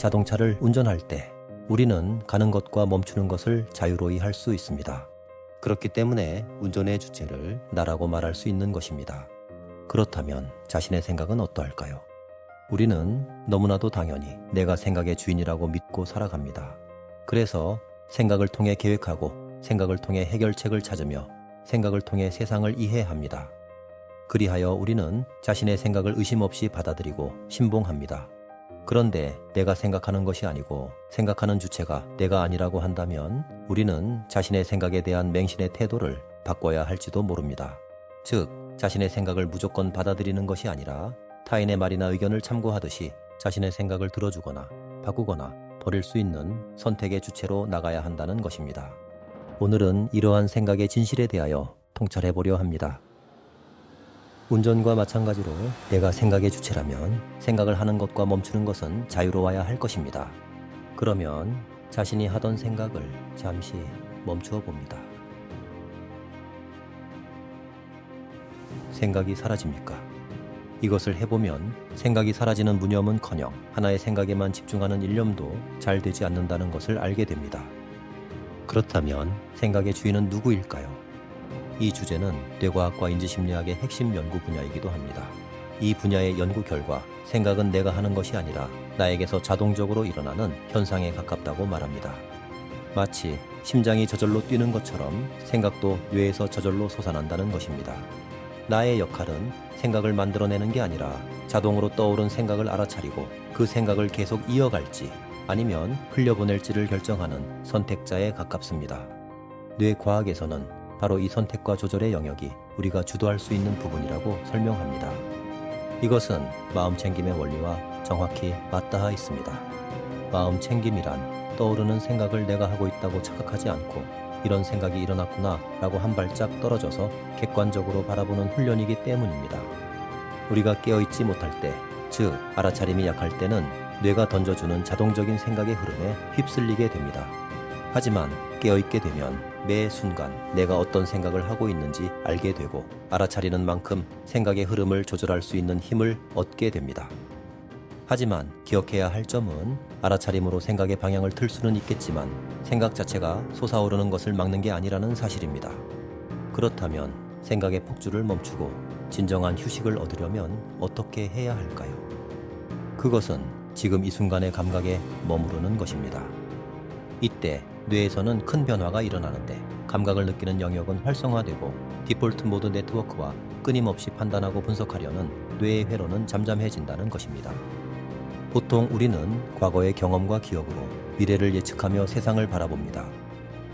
자동차를 운전할 때 우리는 가는 것과 멈추는 것을 자유로이 할 수 있습니다. 그렇기 때문에 운전의 주체를 나라고 말할 수 있는 것입니다. 그렇다면 자신의 생각은 어떠할까요? 우리는 너무나도 당연히 내가 생각의 주인이라고 믿고 살아갑니다. 그래서 생각을 통해 계획하고 생각을 통해 해결책을 찾으며 생각을 통해 세상을 이해합니다. 그리하여 우리는 자신의 생각을 의심 없이 받아들이고 신봉합니다. 그런데 내가 생각하는 것이 아니고 생각하는 주체가 내가 아니라고 한다면 우리는 자신의 생각에 대한 맹신의 태도를 바꿔야 할지도 모릅니다. 즉, 자신의 생각을 무조건 받아들이는 것이 아니라 타인의 말이나 의견을 참고하듯이 자신의 생각을 들어주거나 바꾸거나 버릴 수 있는 선택의 주체로 나가야 한다는 것입니다. 오늘은 이러한 생각의 진실에 대하여 통찰해 보려 합니다. 운전과 마찬가지로 내가 생각의 주체라면 생각을 하는 것과 멈추는 것은 자유로워야 할 것입니다. 그러면 자신이 하던 생각을 잠시 멈추어 봅니다. 생각이 사라집니까? 이것을 해보면 생각이 사라지는 무념은커녕 하나의 생각에만 집중하는 일념도 잘 되지 않는다는 것을 알게 됩니다. 그렇다면 생각의 주인은 누구일까요? 이 주제는 뇌과학과 인지심리학의 핵심 연구 분야이기도 합니다. 이 분야의 연구 결과 생각은 내가 하는 것이 아니라 나에게서 자동적으로 일어나는 현상에 가깝다고 말합니다. 마치 심장이 저절로 뛰는 것처럼 생각도 뇌에서 저절로 솟아난다는 것입니다. 나의 역할은 생각을 만들어내는 게 아니라 자동으로 떠오른 생각을 알아차리고 그 생각을 계속 이어갈지 아니면 흘려보낼지를 결정하는 선택자에 가깝습니다. 뇌과학에서는 바로 이 선택과 조절의 영역이 우리가 주도할 수 있는 부분이라고 설명합니다. 이것은 마음챙김의 원리와 정확히 맞닿아 있습니다. 마음챙김이란 떠오르는 생각을 내가 하고 있다고 착각하지 않고 이런 생각이 일어났구나 라고 한 발짝 떨어져서 객관적으로 바라보는 훈련이기 때문입니다. 우리가 깨어있지 못할 때, 즉 알아차림이 약할 때는 뇌가 던져주는 자동적인 생각의 흐름에 휩쓸리게 됩니다. 하지만 깨어있게 되면 매 순간 내가 어떤 생각을 하고 있는지 알게 되고 알아차리는 만큼 생각의 흐름을 조절할 수 있는 힘을 얻게 됩니다. 하지만 기억해야 할 점은 알아차림으로 생각의 방향을 틀 수는 있겠지만 생각 자체가 솟아오르는 것을 막는 게 아니라는 사실입니다. 그렇다면 생각의 폭주를 멈추고 진정한 휴식을 얻으려면 어떻게 해야 할까요? 그것은 지금 이 순간의 감각에 머무르는 것입니다. 이때 뇌에서는 큰 변화가 일어나는데 감각을 느끼는 영역은 활성화되고 디폴트 모드 네트워크와 끊임없이 판단하고 분석하려는 뇌의 회로는 잠잠해진다는 것입니다. 보통 우리는 과거의 경험과 기억으로 미래를 예측하며 세상을 바라봅니다.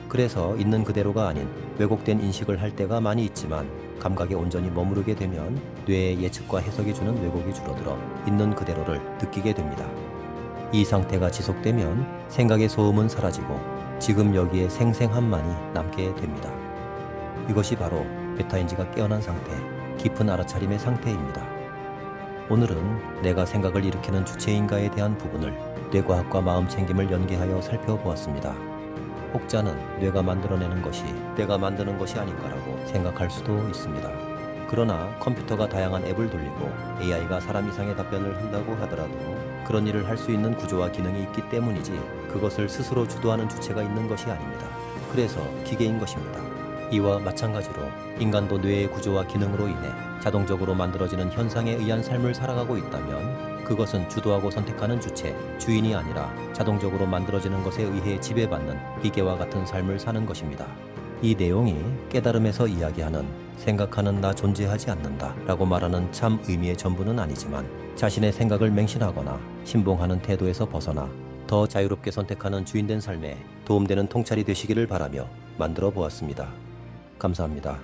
그래서 있는 그대로가 아닌 왜곡된 인식을 할 때가 많이 있지만 감각에 온전히 머무르게 되면 뇌의 예측과 해석이 주는 왜곡이 줄어들어 있는 그대로를 느끼게 됩니다. 이 상태가 지속되면 생각의 소음은 사라지고 지금 여기에 생생함만이 남게 됩니다. 이것이 바로 메타인지가 깨어난 상태, 깊은 알아차림의 상태입니다. 오늘은 내가 생각을 일으키는 주체인가에 대한 부분을 뇌과학과 마음챙김을 연계하여 살펴보았습니다. 혹자는 뇌가 만들어내는 것이 내가 만드는 것이 아닌가라고 생각할 수도 있습니다. 그러나 컴퓨터가 다양한 앱을 돌리고 AI가 사람 이상의 답변을 한다고 하더라도 그런 일을 할 수 있는 구조와 기능이 있기 때문이지 그것을 스스로 주도하는 주체가 있는 것이 아닙니다. 그래서 기계인 것입니다. 이와 마찬가지로 인간도 뇌의 구조와 기능으로 인해 자동적으로 만들어지는 현상에 의한 삶을 살아가고 있다면 그것은 주도하고 선택하는 주체, 주인이 아니라 자동적으로 만들어지는 것에 의해 지배받는 기계와 같은 삶을 사는 것입니다. 이 내용이 깨달음에서 이야기하는 생각하는 나 존재하지 않는다 라고 말하는 참 의미의 전부는 아니지만 자신의 생각을 맹신하거나 신봉하는 태도에서 벗어나 더 자유롭게 선택하는 주인된 삶에 도움되는 통찰이 되시기를 바라며 만들어 보았습니다. 감사합니다.